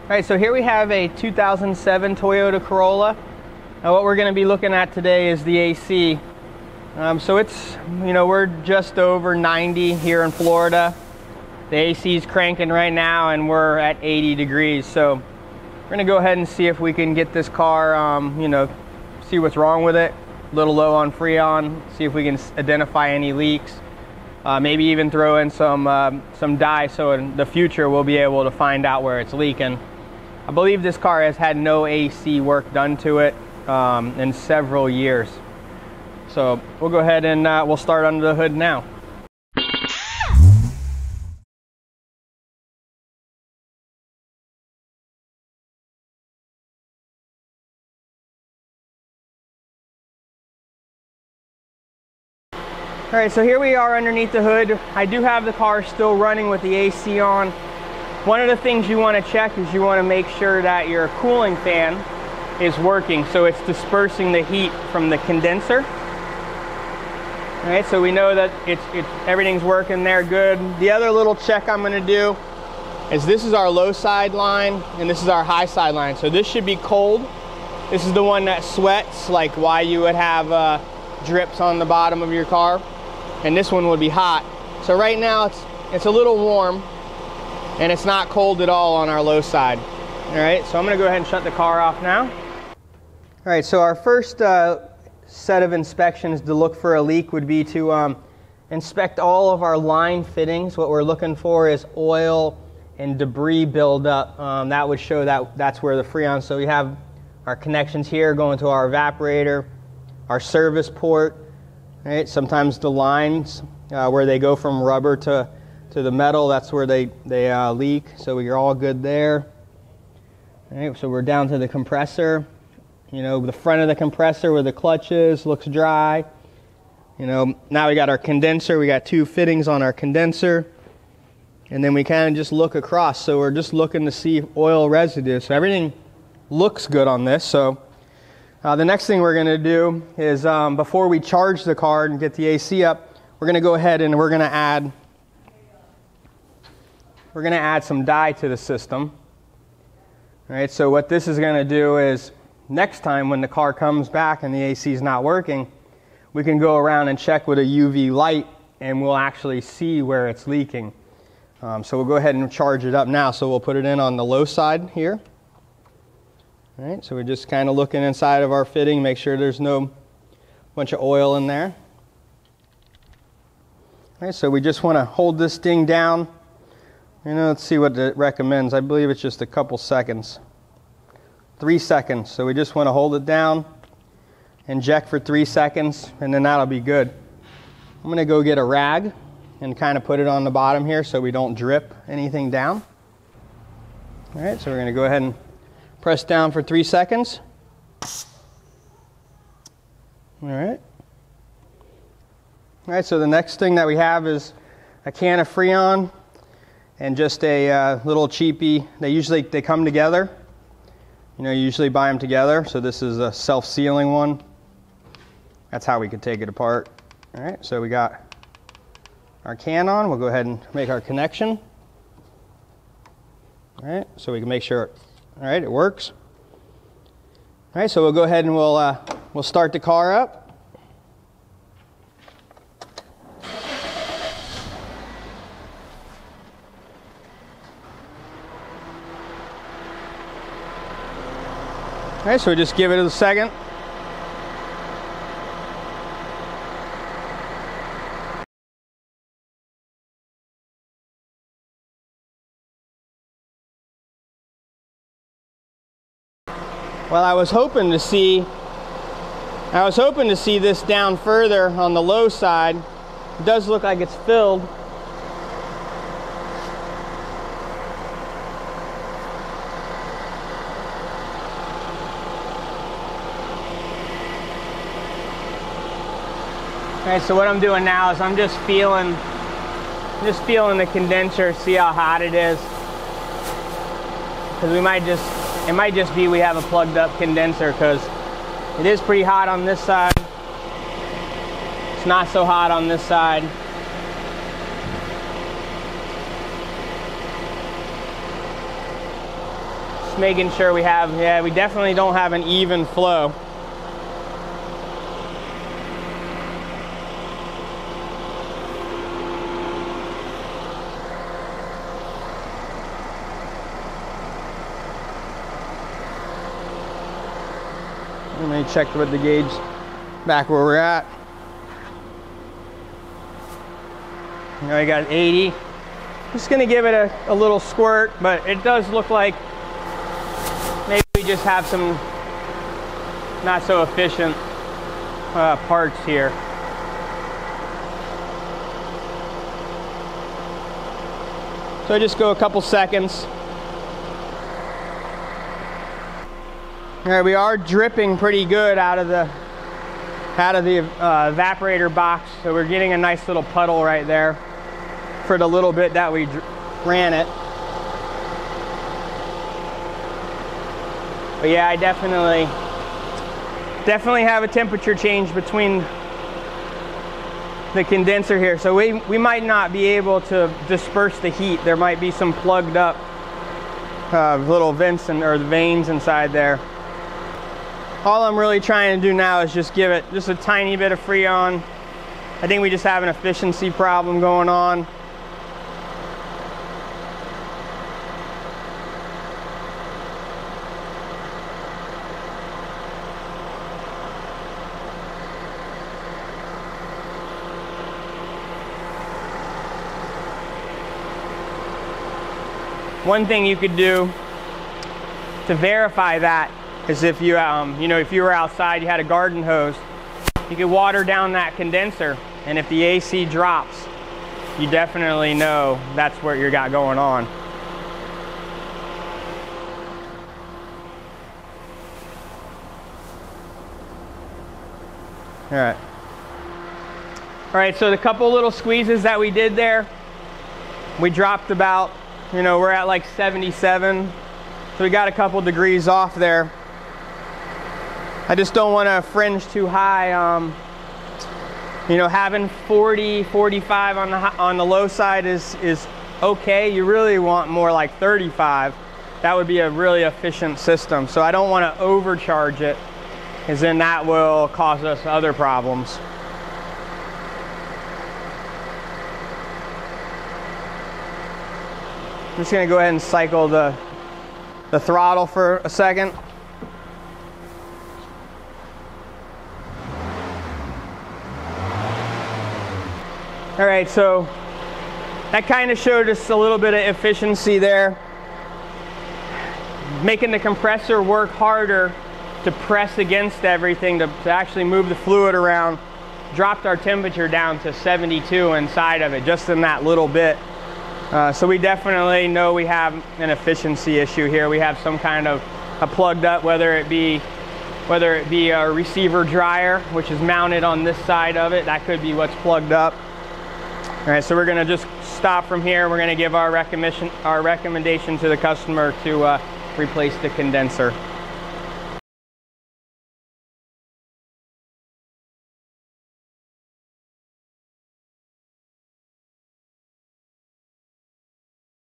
All right, so here we have a 2007 Toyota Corolla. Now what we're going to be looking at today is the AC. So it's, we're just over 90 here in Florida. The AC is cranking right now and we're at 80 degrees. So we're going to go ahead and see if we can get this car, see what's wrong with it. A little low on Freon, see if we can identify any leaks. Maybe even throw in some dye so in the future we'll be able to find out where it's leaking. I believe this car has had no AC work done to it in several years. So we'll go ahead and we'll start under the hood now. All right, so here we are underneath the hood. I do have the car still running with the AC on. One of the things you want to check is you want to make sure that your cooling fan is working, so it's dispersing the heat from the condenser. All right, so we know that everything's working there good. The other little check I'm going to do is this is our low side line and this is our high side line. So this should be cold. This is the one that sweats, like why you would have drips on the bottom of your car. And this one would be hot. So right now it's a little warm and it's not cold at all on our low side. All right, so I'm gonna go ahead and shut the car off now. All right, so our first set of inspections to look for a leak would be to inspect all of our line fittings. What we're looking for is oil and debris buildup. That would show that that's where the Freon, so we have our connections here going to our evaporator, our service port. Right, sometimes the lines where they go from rubber to the metal, that's where they leak. So we're all good there. All right, so we're down to the compressor. The front of the compressor where the clutch is looks dry. Now we got our condenser. We got two fittings on our condenser. And then we kind of just look across. So we're just looking to see oil residue. So everything looks good on this. So the next thing we're going to do is before we charge the car and get the AC up, we're going to go ahead and we're going to add some dye to the system. All right, so what this is going to do is next time when the car comes back and the AC is not working, we can go around and check with a UV light and we'll actually see where it's leaking. So we'll go ahead and charge it up now. So we'll put it in on the low side here. All right, so we're just kind of looking inside of our fitting, make sure there's no bunch of oil in there. All right, so we just want to hold this thing down. Let's see what it recommends. I believe it's just a couple seconds. 3 seconds. So we just want to hold it down, inject for 3 seconds, and then that'll be good. I'm going to go get a rag and kind of put it on the bottom here so we don't drip anything down. All right, so we're going to go ahead and press down for 3 seconds. All right. All right, so the next thing that we have is a can of Freon and just a little cheapie. They come together. You usually buy them together. So this is a self-sealing one. That's how we can take it apart. All right, so we got our can on. We'll go ahead and make our connection. All right, so we can make sure. All right, it works. All right, so we'll go ahead and we'll start the car up. All right, so we just give it a second. Well, I was hoping to see this down further on the low side. It does look like it's filled. All right, so what I'm doing now is I'm just feeling the condenser, see how hot it is. Because it might just be we have a plugged up condenser, because it is pretty hot on this side. It's not so hot on this side. just making sure we have, yeah, we definitely don't have an even flow. Let me check with the gauge back where we're at. Now we got 80. Just gonna give it a little squirt, but it does look like maybe we just have some not so efficient parts here. So I just go a couple seconds. All right, we are dripping pretty good out of the evaporator box, so we're getting a nice little puddle right there for the little bit that we ran it. But yeah, I definitely have a temperature change between the condenser here, so we might not be able to disperse the heat. There might be some plugged up little vents or veins inside there. All I'm really trying to do now is just give it just a tiny bit of Freon. I think we just have an efficiency problem going on. One thing you could do to verify that is if you, if you were outside, you had a garden hose, you could water down that condenser, and if the AC drops, you definitely know that's what you got going on. All right, so the couple little squeezes that we did there, we dropped about, we're at like 77, so we got a couple degrees off there. I just don't want to fringe too high. Having 40, 45 on the low side is okay. You really want more like 35. That would be a really efficient system. So I don't want to overcharge it, because then that will cause us other problems. I'm just going to go ahead and cycle the throttle for a second. All right, so that kind of showed us a little bit of efficiency there. Making the compressor work harder to press against everything to actually move the fluid around dropped our temperature down to 72 inside of it, just in that little bit. So we definitely know we have an efficiency issue here. We have some kind of a plugged up, whether it be a receiver dryer, which is mounted on this side of it. That could be what's plugged up. All right, so we're going to just stop from here. We're going to give our recommendation to the customer to replace the condenser.